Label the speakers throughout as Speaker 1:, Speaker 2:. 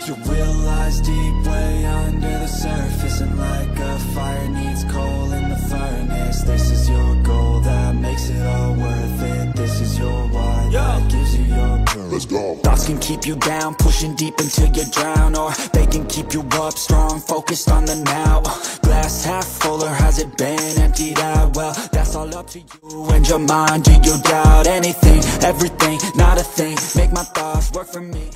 Speaker 1: You realize deep way under the surface, and like a fire needs coal in the furnace. This is your goal that makes it all worth it. This is your why that gives you your purpose. Let's go. Thoughts can keep you down, pushing deep until you drown, or they can keep you up strong, focused on the now. Glass half full, or has it been emptied out? Well, that's all up to you and your mind. Do you doubt anything, everything, not a thing? Make my thoughts work for me.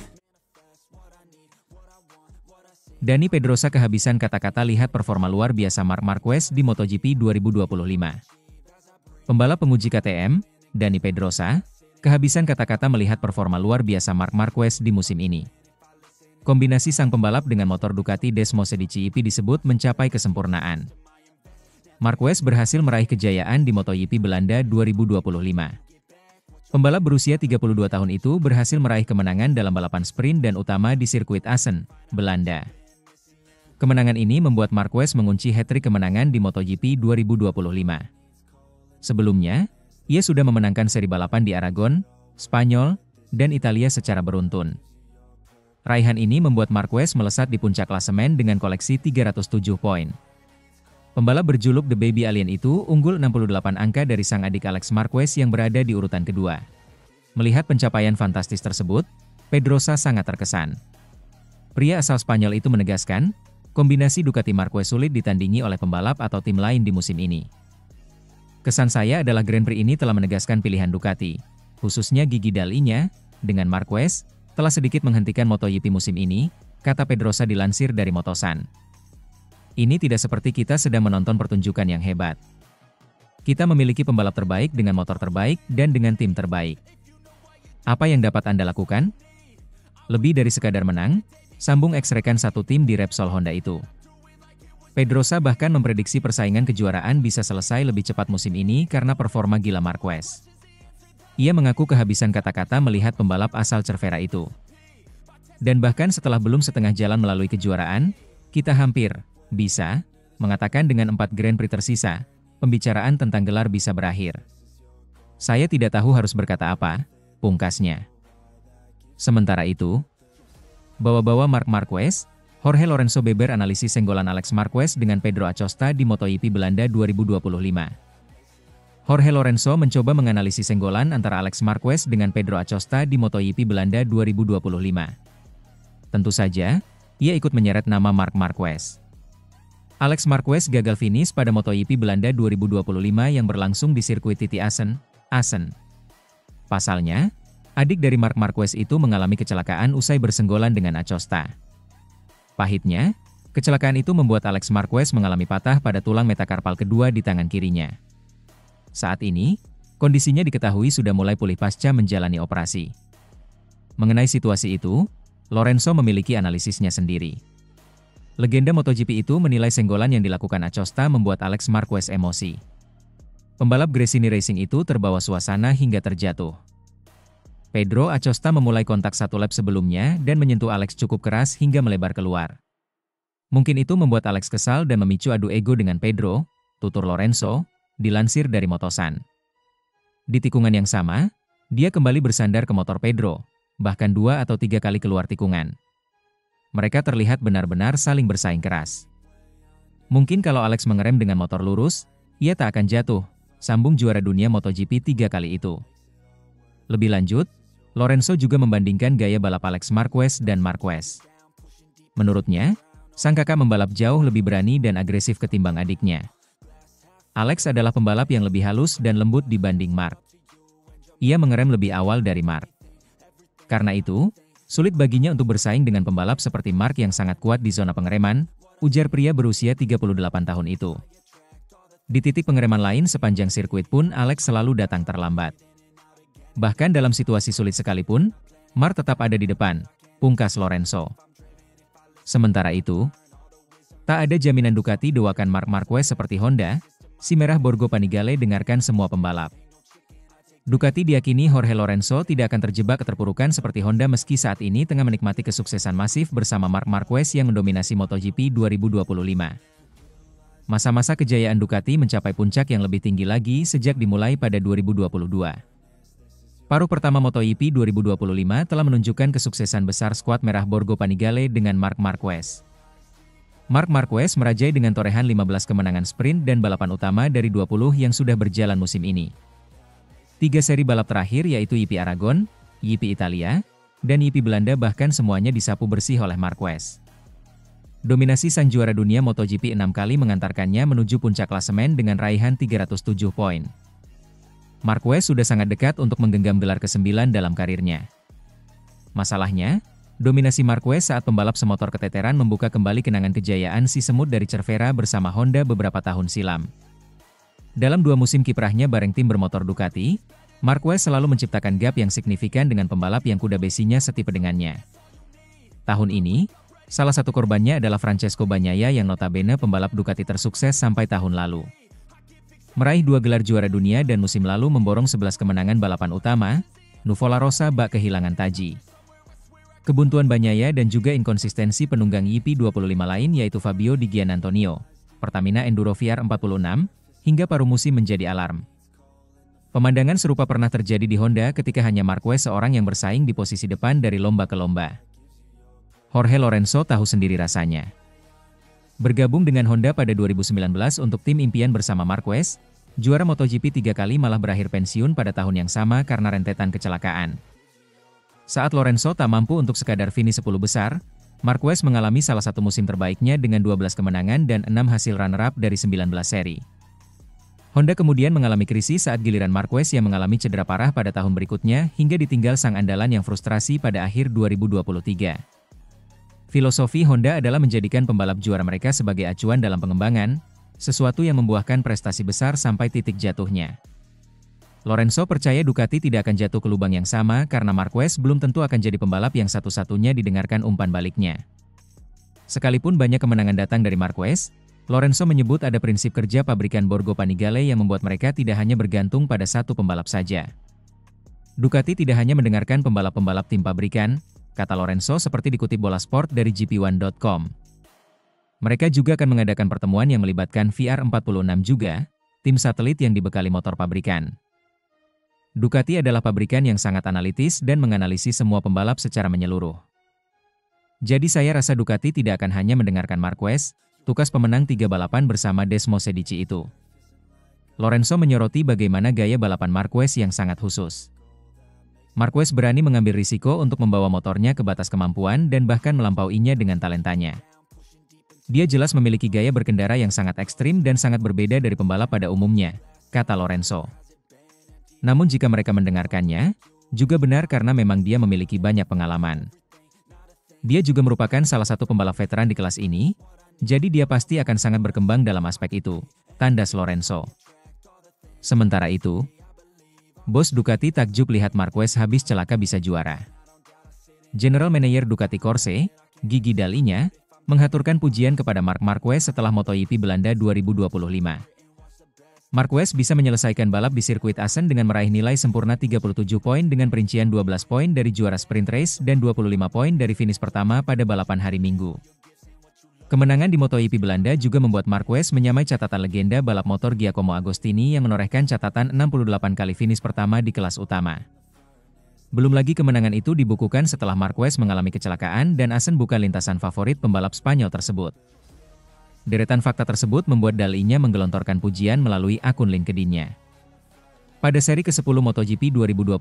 Speaker 2: Dani Pedrosa kehabisan kata-kata lihat performa luar biasa Marc Marquez di MotoGP 2025. Pembalap penguji KTM, Dani Pedrosa, kehabisan kata-kata melihat performa luar biasa Marc Marquez di musim ini. Kombinasi sang pembalap dengan motor Ducati Desmo Sedici disebut mencapai kesempurnaan. Marquez berhasil meraih kejayaan di MotoGP Belanda 2025. Pembalap berusia 32 tahun itu berhasil meraih kemenangan dalam balapan sprint dan utama di sirkuit Assen, Belanda. Kemenangan ini membuat Marquez mengunci hat-trick kemenangan di MotoGP 2025. Sebelumnya, ia sudah memenangkan seri balapan di Aragon, Spanyol, dan Italia secara beruntun. Raihan ini membuat Marquez melesat di puncak klasemen dengan koleksi 307 poin. Pembalap berjuluk The Baby Alien itu unggul 68 angka dari sang adik Alex Marquez yang berada di urutan kedua. Melihat pencapaian fantastis tersebut, Pedrosa sangat terkesan. Pria asal Spanyol itu menegaskan, kombinasi Ducati Marquez sulit ditandingi oleh pembalap atau tim lain di musim ini. Kesan saya adalah Grand Prix ini telah menegaskan pilihan Ducati, khususnya gigi dalinya, dengan Marquez, telah sedikit menghentikan MotoGP musim ini, kata Pedrosa dilansir dari Motosan. Ini tidak seperti kita sedang menonton pertunjukan yang hebat. Kita memiliki pembalap terbaik dengan motor terbaik dan dengan tim terbaik. Apa yang dapat Anda lakukan? Lebih dari sekadar menang, sambung ex-rekan satu tim di Repsol Honda itu. Pedrosa bahkan memprediksi persaingan kejuaraan bisa selesai lebih cepat musim ini karena performa gila Marquez. Ia mengaku kehabisan kata-kata melihat pembalap asal Cervera itu. Dan bahkan setelah belum setengah jalan melalui kejuaraan, kita hampir bisa mengatakan dengan 4 Grand Prix tersisa, pembicaraan tentang gelar bisa berakhir. Saya tidak tahu harus berkata apa, pungkasnya. Sementara itu, bawa-bawa Marc Marquez, Jorge Lorenzo Beber analisis senggolan Alex Marquez dengan Pedro Acosta di MotoGP Belanda 2025. Jorge Lorenzo mencoba menganalisis senggolan antara Alex Marquez dengan Pedro Acosta di MotoGP Belanda 2025. Tentu saja, ia ikut menyeret nama Marc Marquez. Alex Marquez gagal finish pada MotoGP Belanda 2025 yang berlangsung di sirkuit Titi Assen, Assen. Pasalnya, adik dari Marc Marquez itu mengalami kecelakaan usai bersenggolan dengan Acosta. Pahitnya, kecelakaan itu membuat Alex Marquez mengalami patah pada tulang metakarpal kedua di tangan kirinya. Saat ini, kondisinya diketahui sudah mulai pulih pasca menjalani operasi. Mengenai situasi itu, Lorenzo memiliki analisisnya sendiri. Legenda MotoGP itu menilai senggolan yang dilakukan Acosta membuat Alex Marquez emosi. Pembalap Gresini Racing itu terbawa suasana hingga terjatuh. Pedro Acosta memulai kontak satu lap sebelumnya dan menyentuh Alex cukup keras hingga melebar keluar. Mungkin itu membuat Alex kesal dan memicu adu ego dengan Pedro, tutur Lorenzo, dilansir dari Motosan. Di tikungan yang sama, dia kembali bersandar ke motor Pedro, bahkan 2 atau 3 kali keluar tikungan. Mereka terlihat benar-benar saling bersaing keras. Mungkin kalau Alex mengerem dengan motor lurus, ia tak akan jatuh, sambung juara dunia MotoGP 3 kali itu. Lebih lanjut, Lorenzo juga membandingkan gaya balap Alex Marquez dan Marquez. Menurutnya, sang kakak membalap jauh lebih berani dan agresif ketimbang adiknya. Alex adalah pembalap yang lebih halus dan lembut dibanding Marc. Ia mengerem lebih awal dari Marc. Karena itu, sulit baginya untuk bersaing dengan pembalap seperti Marc yang sangat kuat di zona pengereman, ujar pria berusia 38 tahun itu. Di titik pengereman lain sepanjang sirkuit pun Alex selalu datang terlambat. Bahkan dalam situasi sulit sekalipun, Marc tetap ada di depan, pungkas Lorenzo. Sementara itu, tak ada jaminan Ducati doakan Marc Marquez seperti Honda, si merah Borgo Panigale dengarkan semua pembalap. Ducati diyakini Jorge Lorenzo tidak akan terjebak keterpurukan seperti Honda meski saat ini tengah menikmati kesuksesan masif bersama Marc Marquez yang mendominasi MotoGP 2025. Masa-masa kejayaan Ducati mencapai puncak yang lebih tinggi lagi sejak dimulai pada 2022. Paruh pertama MotoGP 2025 telah menunjukkan kesuksesan besar skuad merah Borgo Panigale dengan Marc Marquez. Marc Marquez merajai dengan torehan 15 kemenangan sprint dan balapan utama dari 20 yang sudah berjalan musim ini. 3 seri balap terakhir yaitu GP Aragon, GP Italia, dan GP Belanda bahkan semuanya disapu bersih oleh Marquez. Dominasi sang juara dunia MotoGP 6 kali mengantarkannya menuju puncak klasemen dengan raihan 307 poin. Marquez sudah sangat dekat untuk menggenggam gelar ke-9 dalam karirnya. Masalahnya, dominasi Marquez saat pembalap semotor keteteran membuka kembali kenangan kejayaan si semut dari Cervera bersama Honda beberapa tahun silam. Dalam 2 musim kiprahnya bareng tim bermotor Ducati, Marquez selalu menciptakan gap yang signifikan dengan pembalap yang kuda besinya setipe dengannya. Tahun ini, salah satu korbannya adalah Francesco Bagnaia yang notabene pembalap Ducati tersukses sampai tahun lalu. Meraih 2 gelar juara dunia dan musim lalu memborong 11 kemenangan balapan utama, Nuvola Rosa bak kehilangan taji. Kebuntuan Bagnaia dan juga inkonsistensi penunggang GP 25 lain yaitu Fabio Di Giannantonio, Pertamina Enduro VR46, hingga paruh musim menjadi alarm. Pemandangan serupa pernah terjadi di Honda ketika hanya Marquez seorang yang bersaing di posisi depan dari lomba ke lomba. Jorge Lorenzo tahu sendiri rasanya. Bergabung dengan Honda pada 2019 untuk tim impian bersama Marquez, juara MotoGP 3 kali malah berakhir pensiun pada tahun yang sama karena rentetan kecelakaan. Saat Lorenzo tak mampu untuk sekadar finish 10 besar, Marquez mengalami salah satu musim terbaiknya dengan 12 kemenangan dan 6 hasil runner-up dari 19 seri. Honda kemudian mengalami krisis saat giliran Marquez yang mengalami cedera parah pada tahun berikutnya hingga ditinggal sang andalan yang frustrasi pada akhir 2023. Filosofi Honda adalah menjadikan pembalap juara mereka sebagai acuan dalam pengembangan, sesuatu yang membuahkan prestasi besar sampai titik jatuhnya. Lorenzo percaya Ducati tidak akan jatuh ke lubang yang sama karena Marquez belum tentu akan jadi pembalap yang satu-satunya didengarkan umpan baliknya. Sekalipun banyak kemenangan datang dari Marquez, Lorenzo menyebut ada prinsip kerja pabrikan Borgo Panigale yang membuat mereka tidak hanya bergantung pada satu pembalap saja. Ducati tidak hanya mendengarkan pembalap-pembalap tim pabrikan, kata Lorenzo seperti dikutip Bola Sport dari GP1.com. Mereka juga akan mengadakan pertemuan yang melibatkan VR46 juga, tim satelit yang dibekali motor pabrikan. Ducati adalah pabrikan yang sangat analitis dan menganalisis semua pembalap secara menyeluruh. Jadi saya rasa Ducati tidak akan hanya mendengarkan Marquez, tukas pemenang 3 balapan bersama Desmo Sedici itu. Lorenzo menyoroti bagaimana gaya balapan Marquez yang sangat khusus. Marquez berani mengambil risiko untuk membawa motornya ke batas kemampuan dan bahkan melampauinya dengan talentanya. Dia jelas memiliki gaya berkendara yang sangat ekstrim dan sangat berbeda dari pembalap pada umumnya, kata Lorenzo. Namun jika mereka mendengarkannya, juga benar karena memang dia memiliki banyak pengalaman. Dia juga merupakan salah satu pembalap veteran di kelas ini, jadi dia pasti akan sangat berkembang dalam aspek itu, tandas Lorenzo. Sementara itu, bos Ducati takjub lihat Marquez habis celaka bisa juara. General Manager Ducati Corse, Gigi Dall'Igna, menghaturkan pujian kepada Marc Marquez setelah MotoGP Belanda 2025. Marquez bisa menyelesaikan balap di sirkuit Assen dengan meraih nilai sempurna 37 poin dengan perincian 12 poin dari juara sprint race dan 25 poin dari finish pertama pada balapan hari Minggu. Kemenangan di MotoGP Belanda juga membuat Marquez menyamai catatan legenda balap motor Giacomo Agostini yang menorehkan catatan 68 kali finish pertama di kelas utama. Belum lagi kemenangan itu dibukukan setelah Marquez mengalami kecelakaan dan Assen bukan lintasan favorit pembalap Spanyol tersebut. Deretan fakta tersebut membuat Dall'Igna menggelontorkan pujian melalui akun LinkedIn-nya. Pada seri ke-10 MotoGP 2025,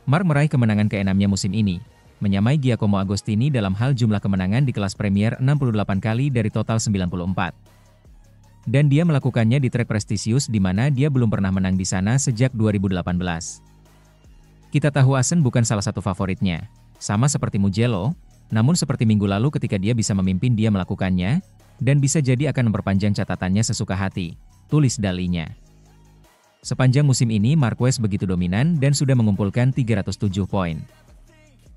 Speaker 2: Marc meraih kemenangan ke-6-nya musim ini, menyamai Giacomo Agostini dalam hal jumlah kemenangan di kelas Premier 68 kali dari total 94. Dan dia melakukannya di trek prestisius di mana dia belum pernah menang di sana sejak 2018. Kita tahu Assen bukan salah satu favoritnya, sama seperti Mugello, namun seperti minggu lalu ketika dia bisa memimpin dia melakukannya, dan bisa jadi akan memperpanjang catatannya sesuka hati, tulis Dall'Igna. Sepanjang musim ini Marquez begitu dominan dan sudah mengumpulkan 307 poin.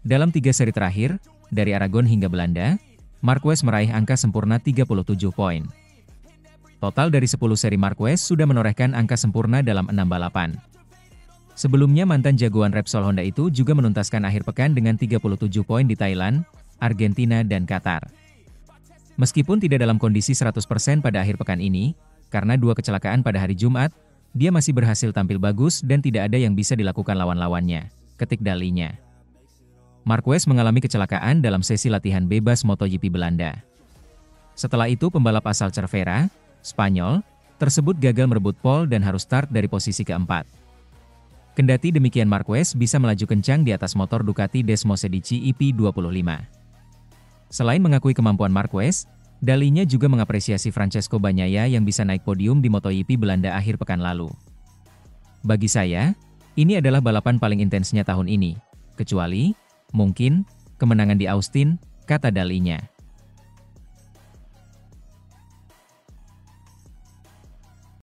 Speaker 2: Dalam 3 seri terakhir, dari Aragon hingga Belanda, Marquez meraih angka sempurna 37 poin. Total dari 10 seri Marquez sudah menorehkan angka sempurna dalam 6 balapan. Sebelumnya mantan jagoan Repsol Honda itu juga menuntaskan akhir pekan dengan 37 poin di Thailand, Argentina dan Qatar. Meskipun tidak dalam kondisi 100% pada akhir pekan ini, karena 2 kecelakaan pada hari Jumat, dia masih berhasil tampil bagus dan tidak ada yang bisa dilakukan lawan-lawannya, ketik dalinya. Marquez mengalami kecelakaan dalam sesi latihan bebas MotoGP Belanda. Setelah itu pembalap asal Cervera, Spanyol, tersebut gagal merebut pole dan harus start dari posisi keempat. Kendati demikian Marquez bisa melaju kencang di atas motor Ducati Desmosedici EP25. Selain mengakui kemampuan Marquez, dalinya juga mengapresiasi Francesco Bagnaia yang bisa naik podium di MotoGP Belanda akhir pekan lalu. Bagi saya, ini adalah balapan paling intensnya tahun ini, kecuali, mungkin, kemenangan di Austin, kata dalinya.